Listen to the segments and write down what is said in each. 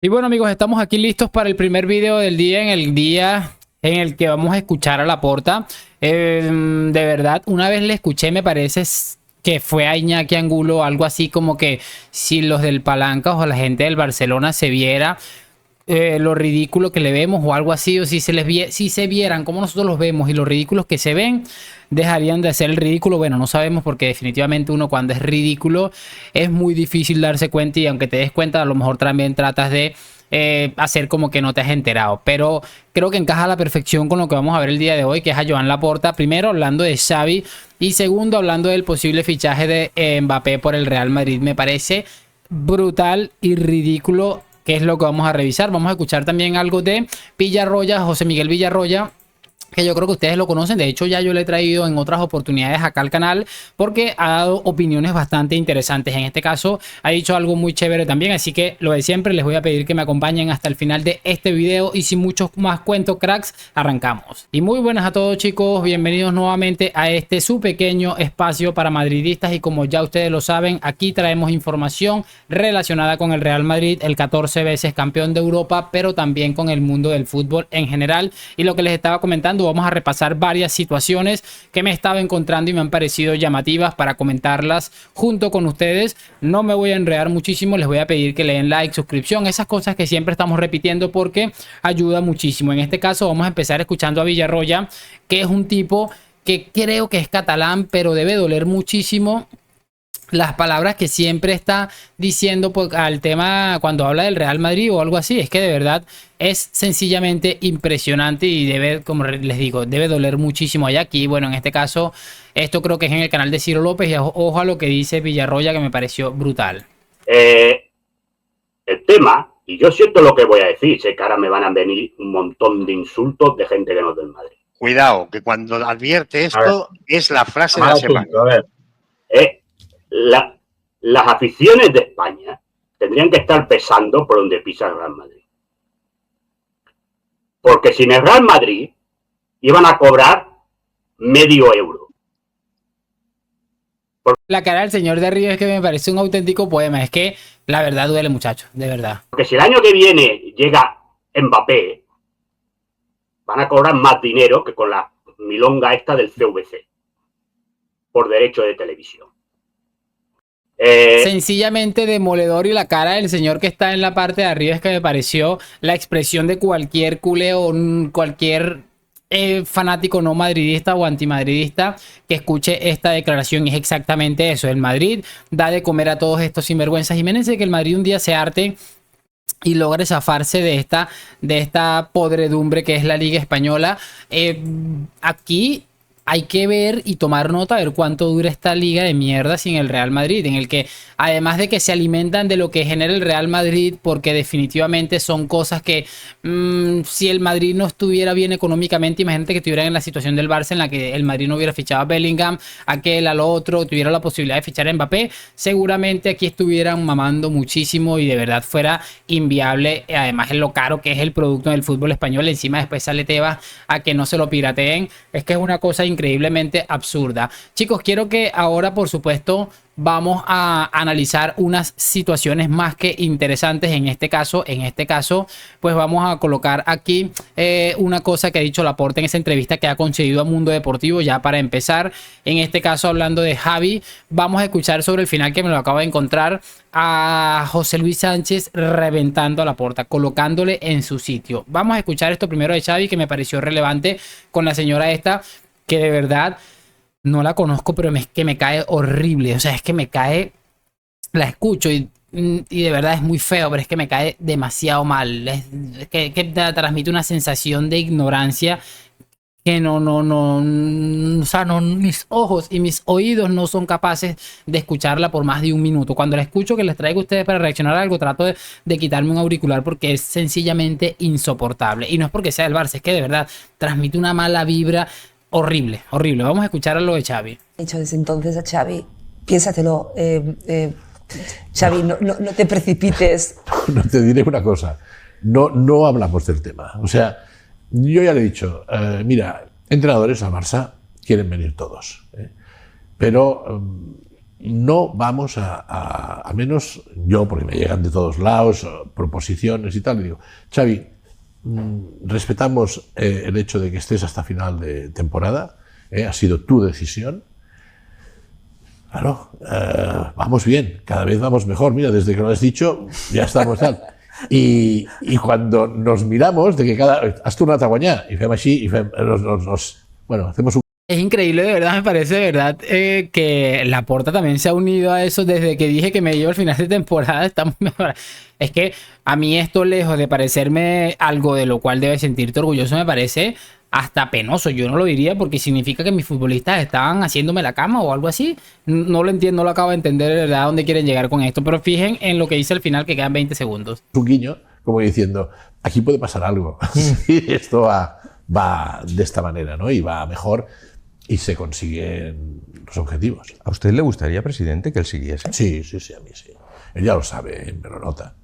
Y bueno, amigos, estamos aquí listos para el primer video del día, en el que vamos a escuchar a Laporta. De verdad, una vez le escuché, me parece que fue a Iñaki Angulo, algo así como que si los del Palancas o la gente del Barcelona se viera lo ridículo que le vemos o algo así, o si si se vieran como nosotros los vemos y los ridículos que se ven, dejarían de hacer el ridículo. Bueno, no sabemos porque definitivamente uno cuando es ridículo es muy difícil darse cuenta y aunque te des cuenta a lo mejor también tratas de hacer como que no te has enterado, pero creo que encaja a la perfección con lo que vamos a ver el día de hoy, que es a Joan Laporta, primero hablando de Xavi y segundo hablando del posible fichaje de Mbappé por el Real Madrid. Me parece brutal y ridículo, que es lo que vamos a revisar. Vamos a escuchar también algo de Villarroya, José Miguel Villarroya, que yo creo que ustedes lo conocen. De hecho, ya yo le he traído en otras oportunidades acá al canal porque ha dado opiniones bastante interesantes. En este caso, ha dicho algo muy chévere también. Así que lo de siempre, les voy a pedir que me acompañen hasta el final de este video. Y sin muchos más cuentos, cracks, arrancamos. Y muy buenas a todos, chicos. Bienvenidos nuevamente a este su pequeño espacio para madridistas. Y como ya ustedes lo saben, aquí traemos información relacionada con el Real Madrid, el 14 veces campeón de Europa, pero también con el mundo del fútbol en general. Y lo que les estaba comentando, vamos a repasar varias situaciones que me estaba encontrando y me han parecido llamativas para comentarlas junto con ustedes. No me voy a enredar muchísimo, les voy a pedir que le den like, suscripción, esas cosas que siempre estamos repitiendo porque ayuda muchísimo. En este caso vamos a empezar escuchando a Villarroya, que es un tipo que creo que es catalán, pero debe doler muchísimo las palabras que siempre está diciendo al tema cuando habla del Real Madrid o algo así. Es que de verdad es sencillamente impresionante y debe, como les digo, debe doler muchísimo allá. Aquí, bueno, en este caso, esto creo que es en el canal de Ciro López y ojo a lo que dice Villarroya, que me pareció brutal. El tema, y yo siento lo que voy a decir, sé que ahora me van a venir un montón de insultos de gente que no es del Madrid. Cuidado, que cuando advierte esto es la frase de la semana. A ver, las aficiones de España tendrían que estar pesando por donde pisa el Real Madrid. Porque sin el Real Madrid iban a cobrar medio euro. La cara del señor de arriba es que me parece un auténtico poema. Es que la verdad duele, muchachos, de verdad. Porque si el año que viene llega Mbappé, van a cobrar más dinero que con la milonga esta del CVC por derecho de televisión. Sencillamente demoledor. Y la cara del señor que está en la parte de arriba es que me pareció la expresión de cualquier culé o cualquier fanático no madridista o antimadridista que escuche esta declaración. Y es exactamente eso: el Madrid da de comer a todos estos sinvergüenzas. Imagínense que el Madrid un día se harte y logre zafarse de esta podredumbre que es la Liga Española. Aquí hay que ver y tomar nota, a ver cuánto dura esta liga de mierda sin el Real Madrid, en el que además de que se alimentan de lo que genera el Real Madrid, porque definitivamente son cosas que si el Madrid no estuviera bien económicamente, imagínate que estuvieran en la situación del Barça, en la que el Madrid no hubiera fichado a Bellingham, aquel al otro, tuviera la posibilidad de fichar a Mbappé, seguramente aquí estuvieran mamando muchísimo y de verdad fuera inviable. Además, es lo caro que es el producto del fútbol español. Encima después sale Tebas a que no se lo pirateen. Es que es una cosa increíblemente absurda. Chicos, quiero que ahora, por supuesto, vamos a analizar unas situaciones más que interesantes. En este caso, pues vamos a colocar aquí una cosa que ha dicho Laporta en esa entrevista que ha concedido a Mundo Deportivo. Ya para empezar, en este caso hablando de Xavi, vamos a escuchar sobre el final, que me lo acabo de encontrar, a José Luis Sánchez reventando a Laporta, colocándole en su sitio. Vamos a escuchar esto primero de Xavi, que me pareció relevante, con la señora esta, que de verdad no la conozco, pero es que me cae horrible. O sea, es que me cae, la escucho y de verdad es muy feo, pero es que me cae demasiado mal. Es que transmite una sensación de ignorancia que o sea, mis ojos y mis oídos no son capaces de escucharla por más de un minuto. Cuando la escucho, que les traigo a ustedes para reaccionar a algo, trato de quitarme un auricular porque es sencillamente insoportable. Y no es porque sea el Barça, es que de verdad transmite una mala vibra horrible, horrible. Vamos a escuchar a lo de Xavi. He dicho desde entonces a Xavi, piénsatelo, Xavi, no te precipites. No, te diré una cosa, no hablamos del tema. O sea, yo ya le he dicho, mira, entrenadores al Barça quieren venir todos, pero no vamos al menos yo, porque me llegan de todos lados, proposiciones y tal, y digo, Xavi, respetamos el hecho de que estés hasta final de temporada, ha sido tu decisión. Claro, vamos bien, cada vez vamos mejor. Mira, desde que lo has dicho, ya estamos tal. Y cuando nos miramos, de que has tornat a guanyar, y fem així, y bueno, hacemos un... Es increíble, de verdad, me parece de verdad que Laporta también se ha unido a eso desde que dije que me llevo al final de temporada. Estamos mejor. Es que a mí esto, lejos de parecerme algo de lo cual debes sentirte orgulloso, me parece hasta penoso. Yo no lo diría porque significa que mis futbolistas estaban haciéndome la cama o algo así. No lo entiendo, no lo acabo de entender de verdad a dónde quieren llegar con esto. Pero fijen en lo que dice al final, que quedan 20 segundos. Un guiño, como diciendo, aquí puede pasar algo. Y esto va de esta manera, ¿no? Y va mejor y se consiguen los objetivos. ¿A usted le gustaría, presidente, que él siguiese? Sí, a mí sí. Él ya lo sabe, me lo nota.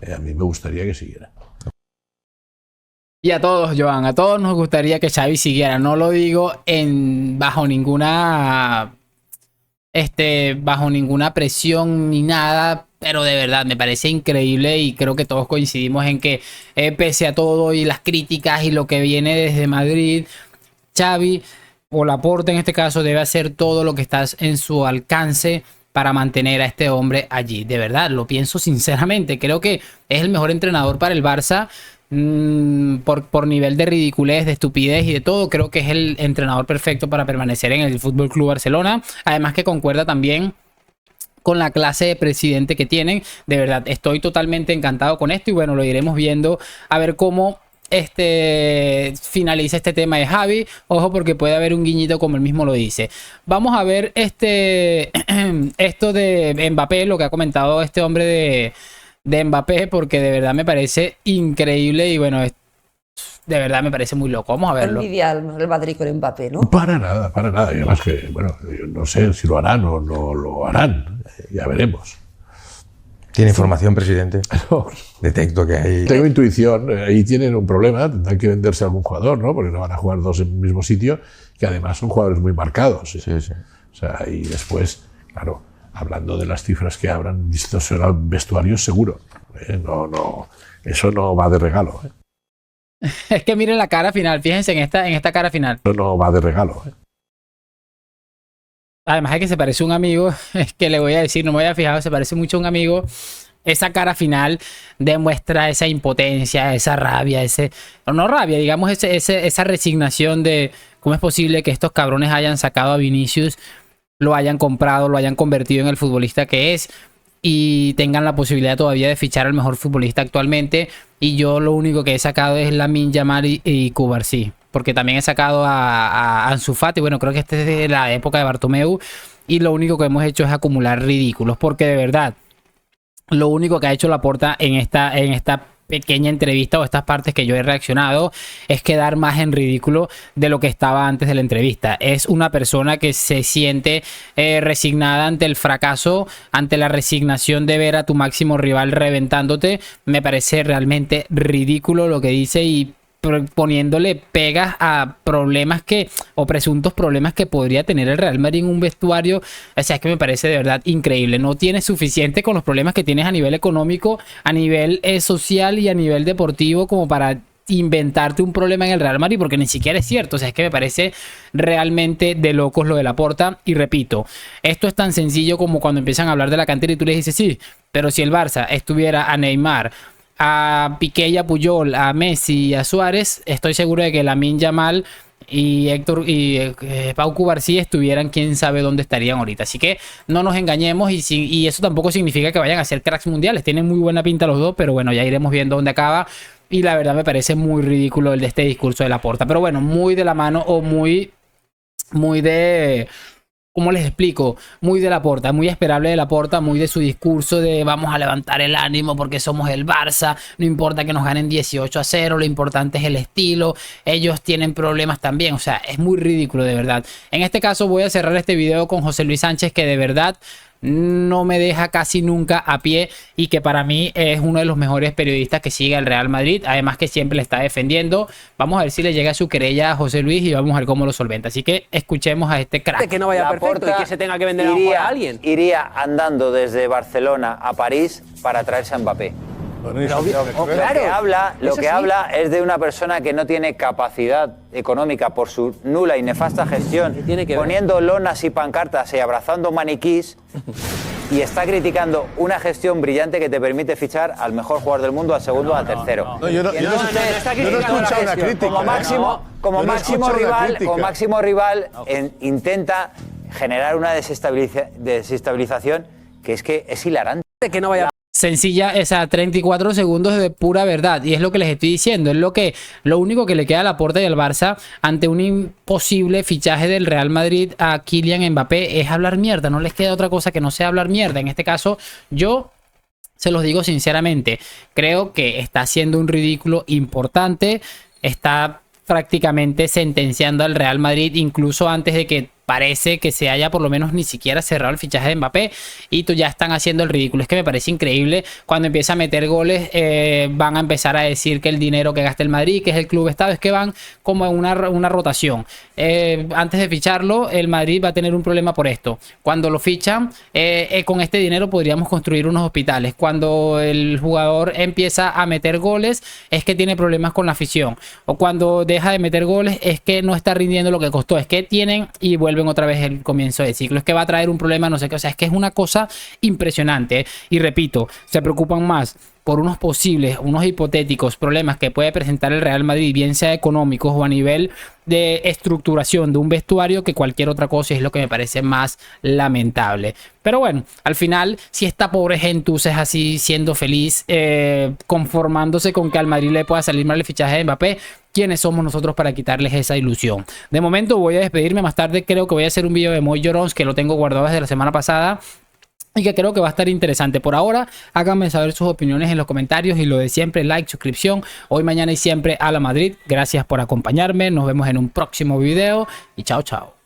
A mí me gustaría que siguiera. Y a todos, Joan, a todos nos gustaría que Xavi siguiera. No lo digo bajo ninguna presión ni nada, pero de verdad me parece increíble y creo que todos coincidimos en que pese a todo y las críticas y lo que viene desde Madrid, Xavi o Laporta en este caso debe hacer todo lo que está en su alcance para mantener a este hombre allí. De verdad, lo pienso sinceramente. Creo que es el mejor entrenador para el Barça. Por nivel de ridiculez, de estupidez y de todo, creo que es el entrenador perfecto para permanecer en el FC Barcelona. Además que concuerda también con la clase de presidente que tienen. De verdad, estoy totalmente encantado con esto y bueno, lo iremos viendo a ver cómo finaliza este tema de Xavi. Ojo, porque puede haber un guiñito como él mismo lo dice. Vamos a ver esto de Mbappé, lo que ha comentado este hombre de Mbappé, porque de verdad me parece increíble y bueno, de verdad me parece muy loco. Vamos a verlo. Envidia el Madrid con Mbappé, ¿no? Para nada. Y además que, bueno, yo no sé si lo harán o no lo harán. Ya veremos. ¿Tiene información, presidente? No. Detecto que hay... Tengo intuición. Ahí tienen un problema. Tendrán que venderse a algún jugador, ¿no? Porque no van a jugar dos en el mismo sitio, que además son jugadores muy marcados. Sí. O sea, y después, claro, hablando de las cifras que habrán distorsionado vestuarios, seguro. No, eso no va de regalo. Es que miren la cara final, fíjense en esta cara final. Eso no va de regalo. Además de que se parece a un amigo, es que le voy a decir, no me había fijado, se parece mucho a un amigo. Esa cara final demuestra esa impotencia, esa rabia, no rabia, digamos, esa resignación de cómo es posible que estos cabrones hayan sacado a Vinicius, lo hayan comprado, lo hayan convertido en el futbolista que es y tengan la posibilidad todavía de fichar al mejor futbolista actualmente. Y yo lo único que he sacado es Lamine Yamal y Cubarsí, porque también he sacado a Ansu Fati. Bueno, creo que este es de la época de Bartomeu y lo único que hemos hecho es acumular ridículos, porque de verdad lo único que ha hecho Laporta en esta pequeña entrevista o estas partes que yo he reaccionado es quedar más en ridículo de lo que estaba antes de la entrevista. Es una persona que se siente resignada ante el fracaso, ante la resignación de ver a tu máximo rival reventándote. Me parece realmente ridículo lo que dice y poniéndole pegas a problemas o presuntos problemas que podría tener el Real Madrid en un vestuario. O sea, es que me parece de verdad increíble. No tienes suficiente con los problemas que tienes a nivel económico, a nivel social y a nivel deportivo como para inventarte un problema en el Real Madrid, porque ni siquiera es cierto. O sea, es que me parece realmente de locos lo de Laporta. Y repito, esto es tan sencillo como cuando empiezan a hablar de la cantera y tú les dices, sí, pero si el Barça estuviera a Neymar, a Piqué y a Puyol, a Messi y a Suárez, estoy seguro de que Lamine Yamal y Pau Cubarsí estuvieran, quién sabe dónde estarían ahorita. Así que no nos engañemos y eso tampoco significa que vayan a ser cracks mundiales. Tienen muy buena pinta los dos, pero bueno, ya iremos viendo dónde acaba. Y la verdad me parece muy ridículo el de este discurso de Laporta. Pero bueno, muy de la mano o muy de... ¿Cómo les explico? Muy de Laporta, muy esperable de Laporta, muy de su discurso de vamos a levantar el ánimo porque somos el Barça, no importa que nos ganen 18-0, lo importante es el estilo, ellos tienen problemas también, o sea, es muy ridículo de verdad. En este caso voy a cerrar este video con José Luis Sánchez, que de verdad no me deja casi nunca a pie y que para mí es uno de los mejores periodistas que sigue al Real Madrid, además que siempre le está defendiendo. Vamos a ver si le llega su querella a José Luis y vamos a ver cómo lo solventa. Así que escuchemos a este crack. Que no vaya perfecto y que se tenga que vender a alguien. Iría andando desde Barcelona a París para traerse a Mbappé. Lo que habla es de una persona que no tiene capacidad económica por su nula y nefasta gestión, poniendo lonas y pancartas y abrazando maniquís, y está criticando una gestión brillante que te permite fichar al mejor jugador del mundo, al segundo o al tercero. Yo no he escuchado una crítica. Como máximo rival intenta generar una desestabilización que es hilarante. Que no vaya. Sencilla, esa 34 segundos de pura verdad, y es lo que les estoy diciendo, es lo único que le queda a Laporta y al Barça ante un imposible fichaje del Real Madrid a Kylian Mbappé, es hablar mierda. No les queda otra cosa que no sea hablar mierda. En este caso, yo se los digo sinceramente, creo que está haciendo un ridículo importante, está prácticamente sentenciando al Real Madrid incluso antes de que parece que se haya por lo menos ni siquiera cerrado el fichaje de Mbappé, y tú ya están haciendo el ridículo. Es que me parece increíble, cuando empieza a meter goles van a empezar a decir que el dinero que gasta el Madrid, que es el club estado, es que van como en una rotación. Antes de ficharlo, el Madrid va a tener un problema por esto. Cuando lo fichan, con este dinero podríamos construir unos hospitales. Cuando el jugador empieza a meter goles, es que tiene problemas con la afición. O cuando deja de meter goles, es que no está rindiendo lo que costó. Es que tienen y vuelven otra vez el comienzo del ciclo. Es que va a traer un problema, no sé qué. O sea, es que es una cosa impresionante. Y repito, se preocupan más por unos hipotéticos problemas que puede presentar el Real Madrid, bien sea económicos o a nivel de estructuración de un vestuario, que cualquier otra cosa, y es lo que me parece más lamentable. Pero bueno, al final, si esta pobre gentuza es así, siendo feliz, conformándose con que al Madrid le pueda salir mal el fichaje de Mbappé, ¿quiénes somos nosotros para quitarles esa ilusión? De momento voy a despedirme. Más tarde creo que voy a hacer un video de Moy Llorons, que lo tengo guardado desde la semana pasada y que creo que va a estar interesante. Por ahora, háganme saber sus opiniones en los comentarios, y lo de siempre, like, suscripción. Hoy, mañana y siempre a la Madrid. Gracias por acompañarme. Nos vemos en un próximo video y chao, chao.